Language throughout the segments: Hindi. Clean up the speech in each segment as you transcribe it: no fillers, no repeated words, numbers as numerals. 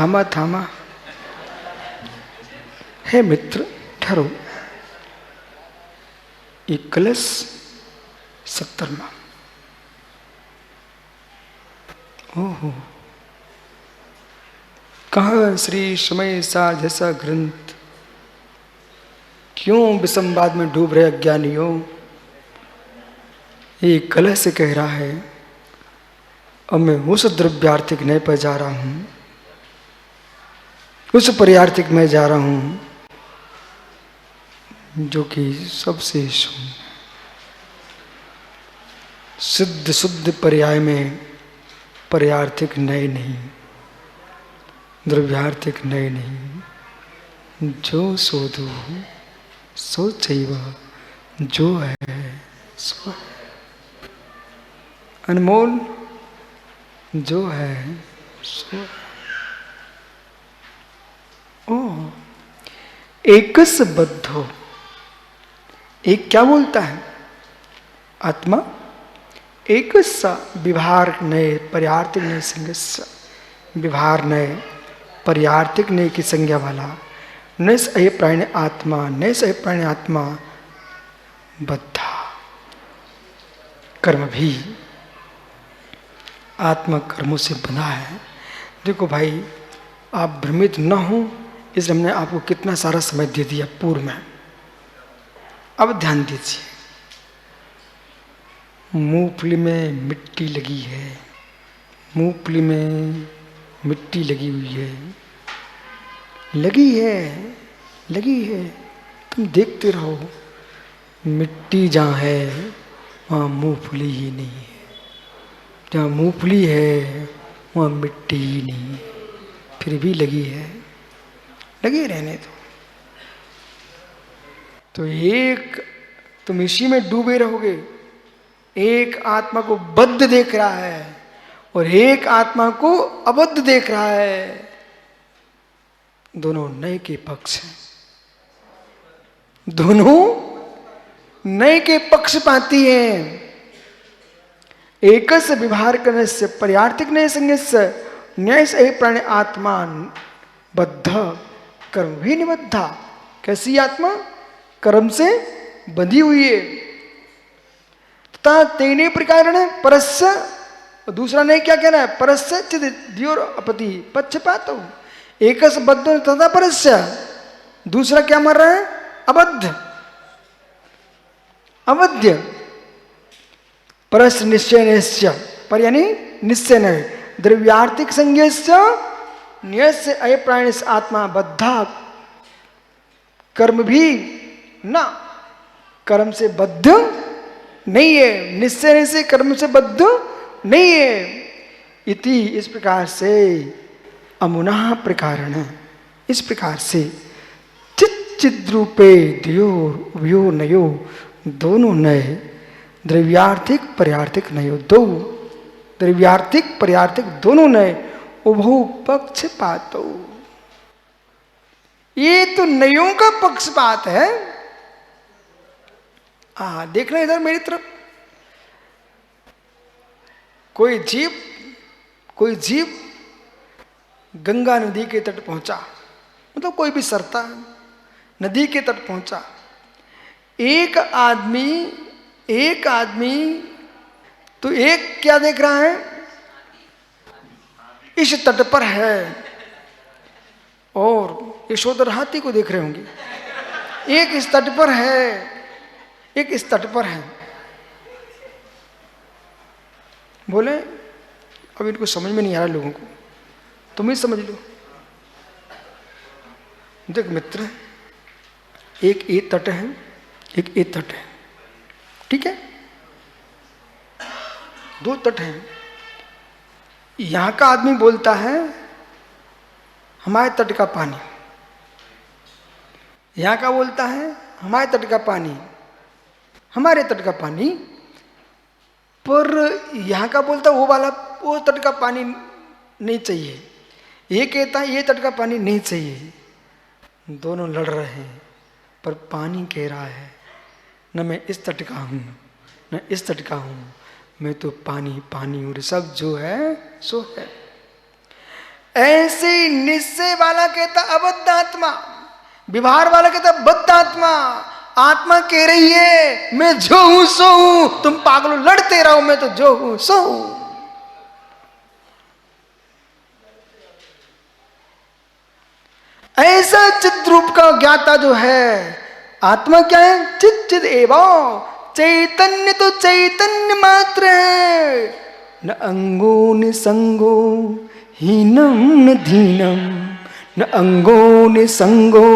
थामा थामा। हे मित्र ठहरो, ये कलश 70वां। ओहो, कहाँ श्री समय सा जैसा ग्रंथ, क्यों विसंवाद में डूब रहे अज्ञानियों। ये कलश कह रहा है अब मैं उस द्रव्यार्थिक नए पर जा रहा हूं, उस पर्यार्थिक में जा रहा हूं जो कि सबसे शून्य, सिद्ध शुद्ध पर्याय में पर्यार्थिक नए नहीं, द्रव्यार्थिक नए नहीं। जो सोधु सो चैव, जो है सो है। अनमोल जो है सो है। ओ एकस बद्धो, एक क्या बोलता है आत्मा, एक विभार नए पर्यार्थिक नए संज्ञा, विभार नए पर्यार्थिक नए की संज्ञा वाला न सह प्राण आत्मा, न सह प्राण आत्मा बद्धा। कर्म भी आत्मा कर्मों से बना है। देखो भाई, आप भ्रमित न हो, इसलिए हमने आपको कितना सारा समय दे दिया पूर्व में। अब ध्यान दीजिए, मूंगफली में मिट्टी लगी है, मूंगफली में मिट्टी लगी हुई है, लगी है, लगी है, तुम देखते रहो। मिट्टी जहाँ है वहाँ मूंगफली ही नहीं है, जहाँ मूंगफली है वहाँ मिट्टी ही नहीं है, फिर भी लगी है, लगी रहने दो। तो एक तुम इसी में डूबे रहोगे। एक आत्मा को बद्ध देख रहा है और एक आत्मा को अबद्ध देख रहा है, दोनों नए के पक्ष हैं, दोनों नए के पक्ष पाती हैं। एकस विभार करने से पर्यार्थिक नए संज्ञा से न्याय से प्राण आत्मा बद्ध, कर्म भी निबद्धा। कैसी आत्मा? कर्म से बंधी हुई है। तथा तेने प्रकार परस्य, दूसरा नहीं क्या कहना है, परस्य चिद दियोर अपति पक्षपातो। एकस बद्ध तथा परस्य, दूसरा क्या मर रहा है, अबद्ध, अवध्य। परस्य निश्चय निश्चय पर यानी निश्चय नहीं, द्रव्यार्थिक संज्ञस्य न्यस्य अयप्राण से आत्मा बद्धा। कर्म भी ना कर्म से बद्ध नहीं है, निश्चय से कर्म से बद्ध नहीं है। इति इस प्रकार से अमुना प्रकारण, इस प्रकार से चिद रूपे द्योर उभयो नयो, दोनों नए, द्रव्यार्थिक पर्यार्थिक नयो, दो द्रव्यार्थिक पर्यार्थिक दोनों नए, उभो पक्षपातो। ये तो नयों का पक्षपात है। देखना इधर मेरी तरफ, कोई जीव गंगा नदी के तट पहुंचा, मतलब कोई भी सरता नदी के तट पहुंचा। एक आदमी तो एक क्या देख रहा है, इस तट पर है, और यशोधर हाथी को देख रहे होंगे। एक इस तट पर है, एक इस तट पर है। बोले अब इनको समझ में नहीं आ रहा लोगों को, तुम ही समझ लो। देख मित्र, एक ए तट है, एक ए तट है, ठीक है, दो तट हैं। यहां का आदमी बोलता है हमारे तट का पानी, यहां का बोलता है हमारे तट का पानी, हमारे तट का पानी। पर यहां का बोलता वो वाला वो तट का पानी नहीं चाहिए, ये कहता है ये तट का पानी नहीं चाहिए। दोनों लड़ रहे हैं, पर पानी कह रहा है न मैं इस तट का हूं न इस तट का हूं, मैं तो पानी पानी हूं, सब जो है सो है। ऐसे निश्चय वाला कहता अबद्ध आत्मा, व्यवहार वाला कहता बद्ध आत्मा। आत्मा कह रही है मैं जो हूं सो हूं, तुम पागलों लड़ते रहो, मैं तो जो हूं सो हूं। ऐसा चिद रूप का ज्ञाता जो है, आत्मा क्या है? चित चिद एवं, चैतन्य तो चैतन्य मात्र है। न अंगो न संगो हीनम न धीनम, न अंगो न संगो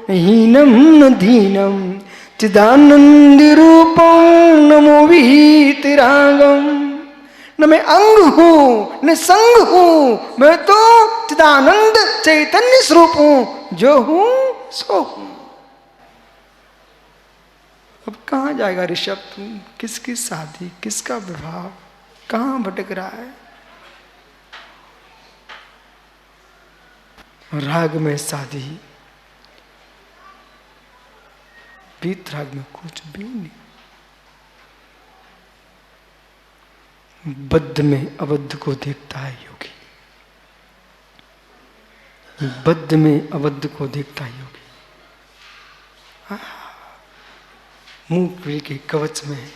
न हीनम न धीनम, चिदानंद रूपम नमो वीतरागम। न मैं अंग हूं न संग हूं, मैं तो चिदानंद चैतन्य स्वरूप हूं, जो हूं सो हूं। अब कहां जाएगा ऋषभ? तुम किसकी शादी, किसका विवाह, कहां भटक रहा है? राग में शादी, बीत राग में कुछ भी नहीं। बद्ध में अबद्ध को देखता है योगी, बद्ध में अबद्ध को देखता है योगी। मूंगफली के कवच में,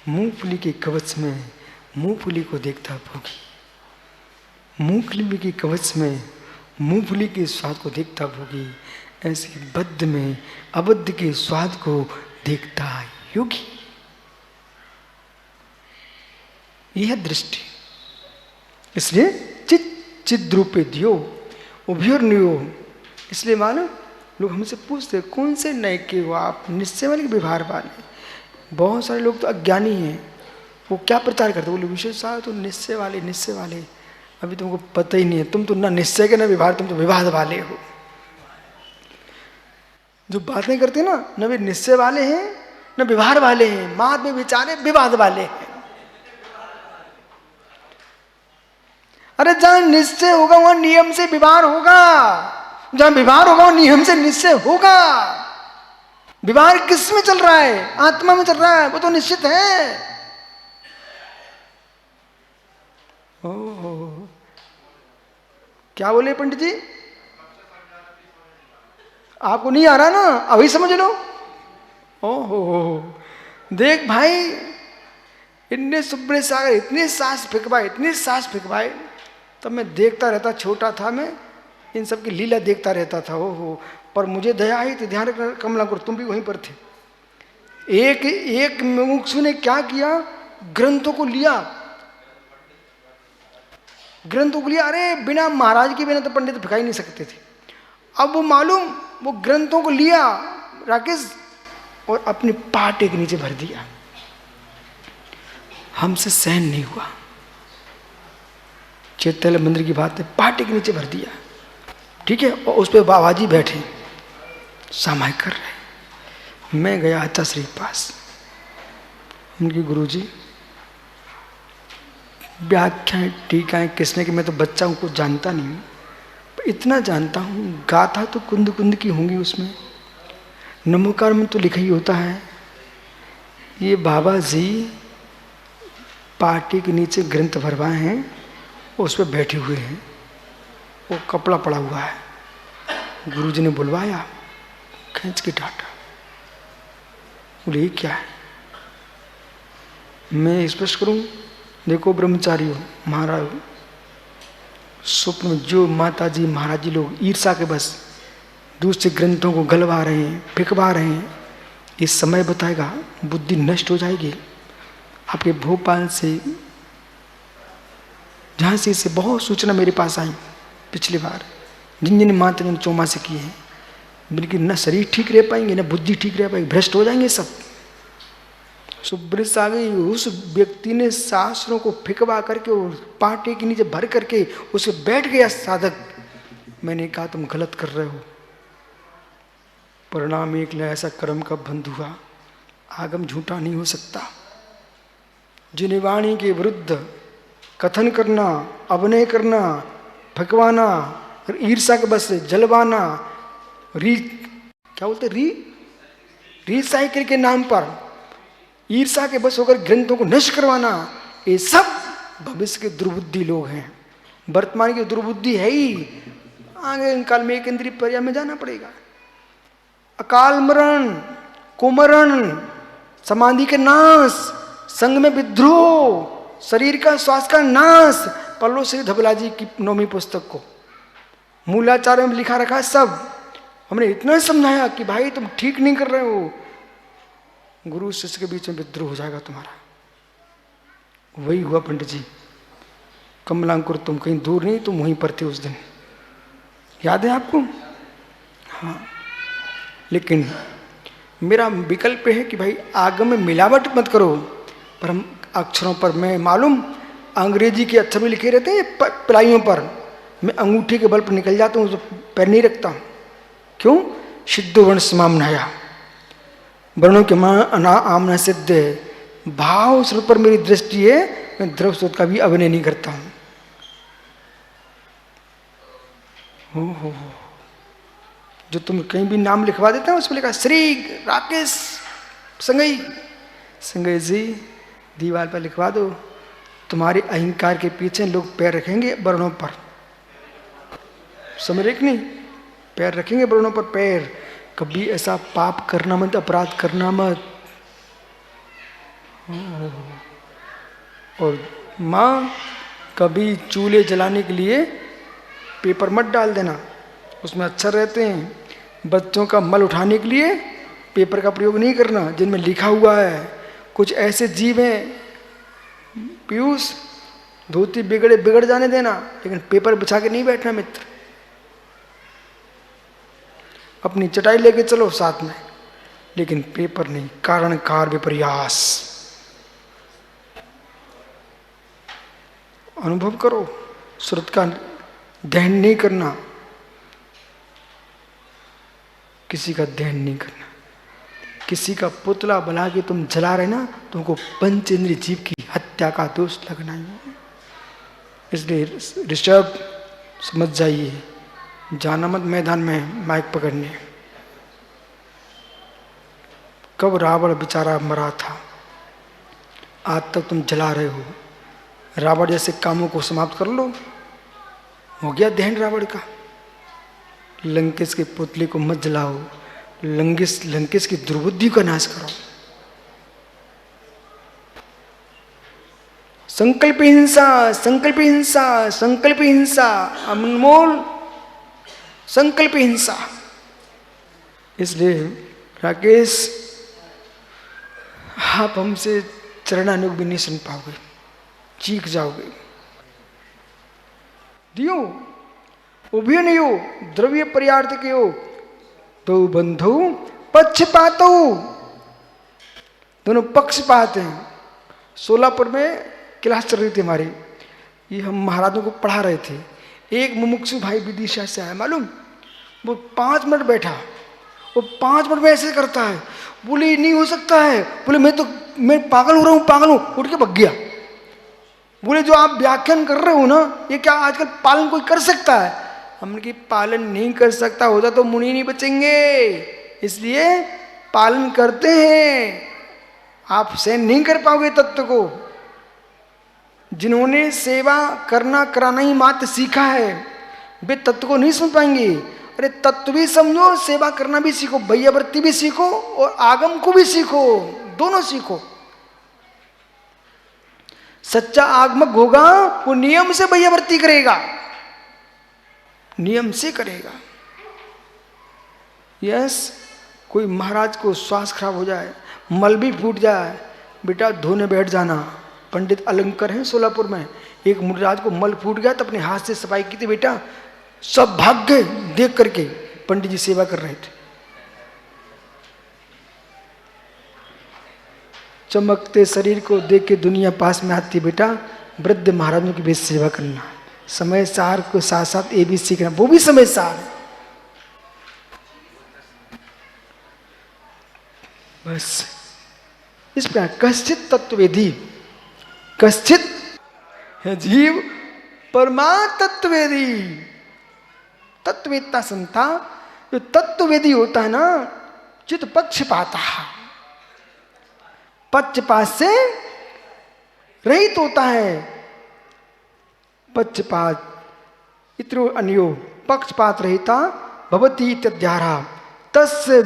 मूंगफली के कवच में मूंगफली को देखता भोगी, मूंगफली के कवच में मूंगफली के स्वाद को देखता भोगी। ऐसे बद्ध में अबद्ध के स्वाद को देखता योगी। यह दृष्टि, इसलिए चित चिद्रूपे दियो उभयोर्नियो। इसलिए मानो लोग हमसे पूछते कौन से नए के हो आप, निश्चय वाले के व्यवहार वाले? बहुत सारे लोग तो अज्ञानी हैं, वो क्या प्रचार करते, बोले विशेष साहब तो निश्चय वाले, निश्चय वाले। अभी तुमको पता ही नहीं है, तुम तो ना निश्चय के ना व्यवहार, तुम तो विवाद वाले हो। जो बातें करते हैं ना वे निश्चय वाले हैं न व्यवहार वाले हैं, बाद में बेचारे विवाद वाले हैं। अरे जहां निश्चय होगा वहां नियम से व्यवहार होगा, जहां व्यवहार होगा वहां नियम से निश्चय होगा। व्यवहार किस में चल रहा है? आत्मा में चल रहा है, वो तो निश्चित है। ओहो, क्या बोले पंडित जी? आपको नहीं आ रहा ना, अभी समझ लो। ओहो, देख भाई, इतने सुब्रे सागर इतने सांस फेंकवाए, इतने सांस फेंकवाए, तब मैं देखता रहता, छोटा था मैं, इन सब की लीला देखता रहता था। ओहो, पर मुझे दया आई तो ध्यान रखना कमला करो, तुम भी वहीं पर थे। एक एक मुमुक्षु ने क्या किया, ग्रंथों को लिया, ग्रंथों को लिया। अरे बिना महाराज के बिना तो पंडित फेंका ही नहीं सकते थे। अब वो मालूम, वो ग्रंथों को लिया राकेश और अपने पाटे के नीचे भर दिया। हमसे सहन नहीं हुआ, चैतन्य मंदिर की बात है, पाटे के नीचे भर दिया, ठीक है। और उस पर बाबाजी बैठे सामाय कर रहे। मैं गया आचार्य के पास, उनके गुरुजी व्याख्याएं टीकाएं किसने की, मैं तो बच्चा हूँ, कुछ जानता नहीं हूँ, पर इतना जानता हूँ गाथा तो कुंद कुंद की होंगी, उसमें नमोकार में तो लिखा ही होता है। ये बाबा जी पार्टी के नीचे ग्रंथ भरवाए हैं, उस पर बैठे हुए हैं, वो कपड़ा पड़ा हुआ है। गुरुजी ने बुलवाया, खींच के डांटा, बोले ये क्या है? मैं स्पष्ट करूं, देखो ब्रह्मचारी हो, महाराज स्वप्न में जो माता जी महाराज जी लोग ईर्षा के बस दूसरे ग्रंथों को गलवा रहे हैं, फेंकवा रहे हैं, ये समय बताएगा, बुद्धि नष्ट हो जाएगी। आपके भोपाल से, झांसी से बहुत सूचना मेरे पास आई पिछली बार, जिन जिन माता ने चौमासे किए हैं, बिल्कुल न शरीर ठीक रह पाएंगे, न बुद्धि ठीक रह पाएगी, भ्रष्ट हो जाएंगे सब। सुब्रत आ गई, उस व्यक्ति ने शास्त्रों को फिकवा करके पाटे के नीचे भर करके उसे बैठ गया साधक। मैंने कहा तुम गलत कर रहे हो, परिणाम एक ऐसा कर्म का बंध हुआ, आगम झूठा नहीं हो सकता। जिन वाणी के विरुद्ध कथन करना, अभिनय करना, फकवाना, ईर्षा के बस जलवाना, क्या बोलते रीसाइकिल के नाम पर ईर्षा के बस होकर ग्रंथों को नष्ट करवाना, ये सब भविष्य के दुर्बुद्धि लोग हैं। वर्तमान की दुर्बुद्धि है ही, आगे काल में एक इंद्रिय पर्याय में जाना पड़ेगा। अकाल मरण, कुमरण, समाधि के नाश, संग में विद्रोह, शरीर का श्वास का नाश। पल्लो श्री धबला जी की 9वीं पुस्तक को मूलाचार्य में लिखा रखा है सब। हमने इतना समझाया कि भाई तुम ठीक नहीं कर रहे हो, गुरु शिष्य के बीच में विद्रोह हो जाएगा तुम्हारा। वही हुआ पंडित जी। कमलांकुर तुम कहीं दूर नहीं, तुम वहीं पर थे उस दिन, याद है आपको? हाँ। लेकिन मेरा विकल्प है कि भाई आगम में मिलावट मत करो, पर हम अक्षरों पर, मैं मालूम अंग्रेजी के अक्षर भी लिखे रहते हैं प्लाइयों पर, मैं अंगूठी के बल पर निकल जाता हूँ, पैर नहीं रखता। क्यों? सिद्धो वर्ण समामनाया, वर्णों के मां अना आमना सिद्ध है। भाव स्रोत पर मेरी दृष्टि है, मैं द्रव स्रोत का भी अभिनय नहीं करता हूं। हो जो तुम कहीं भी नाम लिखवा देते हो उसमें लिखा श्री राकेश संगई, संगई जी दीवार पर लिखवा दो। तुम्हारे अहंकार के पीछे लोग पैर रखेंगे वर्णों पर, समझ रहे नहीं? पैर रखेंगे वर्णों पर पैर। कभी ऐसा पाप करना मत, अपराध करना मत। और माँ कभी चूल्हे जलाने के लिए पेपर मत डाल देना, उसमें अक्षर रहते हैं। बच्चों का मल उठाने के लिए पेपर का प्रयोग नहीं करना, जिनमें लिखा हुआ है। कुछ ऐसे जीव हैं पीयूष, धोती बिगड़ जाने देना, लेकिन पेपर बिछा के नहीं बैठना मित्र। अपनी चटाई लेके चलो साथ में, लेकिन पेपर नहीं। कारण कार विपर्यास अनुभव करो, श्रुत का दहन नहीं करना, किसी का दहन नहीं करना। किसी का पुतला बना के तुम जला रहे ना, तुमको पंच इंद्रिय जीव की हत्या का दोष लगना ही है। इसलिए ऋषभ समझ जाइए, जाना मत मैदान में माइक पकड़ने। कब रावण बेचारा मरा था, आज तक तुम जला रहे हो। रावण जैसे कामों को समाप्त कर लो, हो गया दहन रावण का। लंकेश के पुतले को मत जलाओ, लंकेश की दुर्बुद्धि का नाश करो। संकल्प हिंसा, संकल्प हिंसा, संकल्प हिंसा, अनमोल संकल्प हिंसा। इसलिए राकेश, आप हमसे चरणानुग भी नहीं सुन पाओगे, चीख जाओगे। दियो उभय नहीं हो, द्रव्य पर्यार्थ के हो तो बंधु पक्षपातो, दोनों पक्षपात हैं। सोलापुर में क्लास चल रही थी हमारी, ये हम महाराजों को पढ़ा रहे थे। एक मुमुक्षु भाई विदिशा से आया, मालूम, वो 5 मिनट बैठा, वो 5 मिनट में ऐसे करता है। बोले नहीं हो सकता है, बोले मैं पागल हो रहा हूँ, पागल हूँ, उठ के भग गया। बोले जो आप व्याख्यान कर रहे हो ना, ये क्या आजकल पालन कोई कर सकता है? हमने की पालन नहीं कर सकता होता तो मुनि नहीं बचेंगे, इसलिए पालन करते हैं। आप सहन नहीं कर पाओगे तत्व को। जिन्होंने सेवा करना कराना ही मात्र सीखा है, वे तत्व को नहीं समझ पाएंगे। अरे तत्व भी समझो, सेवा करना भी सीखो, वैयावृत्ति भी सीखो और आगम को भी सीखो, दोनों सीखो। सच्चा आगमक होगा वो नियम से वैयावृत्ति करेगा, नियम से करेगा। यस, कोई महाराज को श्वास खराब हो जाए, मल भी फूट जाए, बेटा धोने बैठ जाना। पंडित अलंकर हैं सोलापुर में, एक महाराज को मल फूट गया तो अपने हाथ से सफाई की थी, बेटा सब भाग गए देख करके, पंडित जी सेवा कर रहे थे। चमकते शरीर को देख के दुनिया पास में आती, बेटा वृद्ध महाराजों की भी सेवा करना, समय सार को साथ साथ ये भी सीखना, वो भी समय सार है। बस इस प्रकार कश्चित तत्ववेदी, कश्चित है जीव परमा तत्ववेदी। तत्ववेदता संता, जो तत्ववेदी होता है ना, चित पक्षपाता, पक्षपात से रहित होता है। पक्षपात इत्रो अन्यो पक्षपात रहिता भवती इत्याहारा तस्य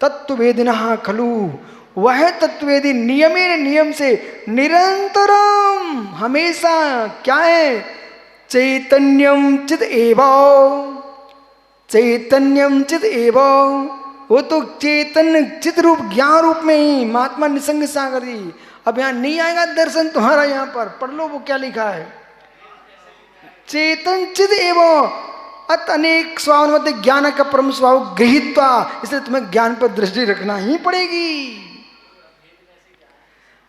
तत्ववेदिनः खलु वह तत्ववेदी नियमेन नियम से निरंतरम हमेशा क्या है चैतन्यम चित एवं चैतन्यम चित एवं वो तो चैतन्य चित रूप ज्ञान रूप में ही महात्मा निसंग सागर जी। अब यहाँ नहीं आएगा दर्शन तुम्हारा, यहाँ पर पढ़ लो वो क्या लिखा है। चेतन चित एवं अत अनेक स्वभाव मध्य ज्ञान का परम स्वभाव गृहीत्वा, इसलिए तुम्हें ज्ञान पर दृष्टि रखना ही पड़ेगी।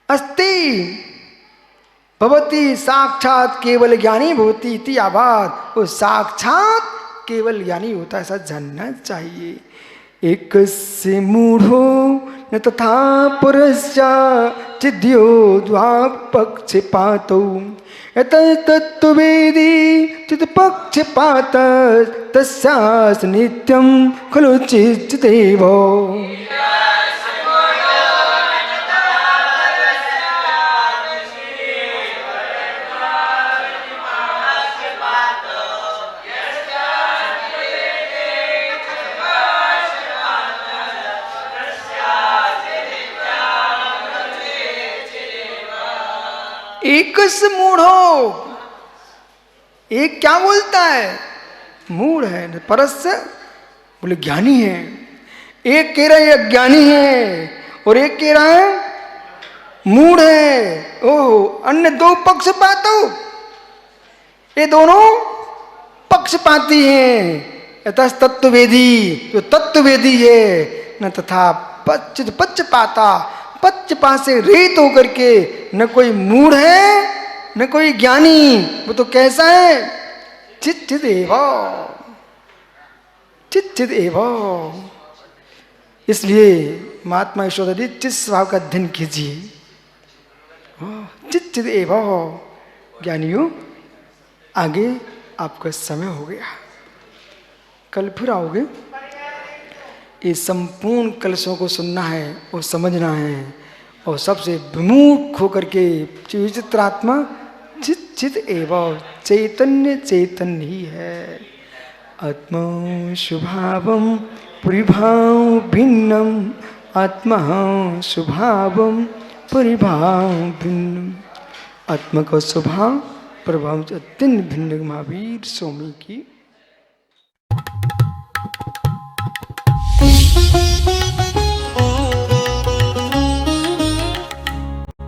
अस्ति भवती साक्षात केवल ज्ञानी भवती इति आभार, वो साक्षात केवल ज्ञानी होता है, ऐसा जानना चाहिए। एकस्य मूढ़ो न तथा पुरस्या चिद्यो द्वापक्षपातौ तत्त्ववेदी चित्पक्षपात तस्यास नित्यं खलु चित्तेव। एकस मूढ़ो, एक क्या बोलता है मूढ़ है, परस्य बोले ज्ञानी है। एक कह रहा है अज्ञानी है और एक कह रहा है मूढ़ है। ओह, अन्य दो पक्षपात हो, ये दोनों पक्षपाती हैं। यथा तत्ववेदी, जो तत्ववेदी है न तथा पक्षपाता, पक्षपात से रहित होकर के न कोई मूढ़ है न कोई ज्ञानी, वो तो कैसा है चित चित एवं, चित चित एवं। इसलिए महात्मा यशोदा जी चित स्वभाव का अध्ययन कीजिए। चित चित एवं ज्ञानियों, आगे आपका समय हो गया, कल फिर आओगे। ये संपूर्ण कलशों को सुनना है और समझना है और सबसे विमुख होकर के विचित्रात्मा चित चित एवं चैतन्य चैतन्य ही है। आत्मा स्वभावम परिभाव भिन्नम, आत्मा स्वभावम परिभाव भिन्नम। आत्मा का स्वभाव प्रभाव अत्यंत भिन्न महावीर स्वामी की।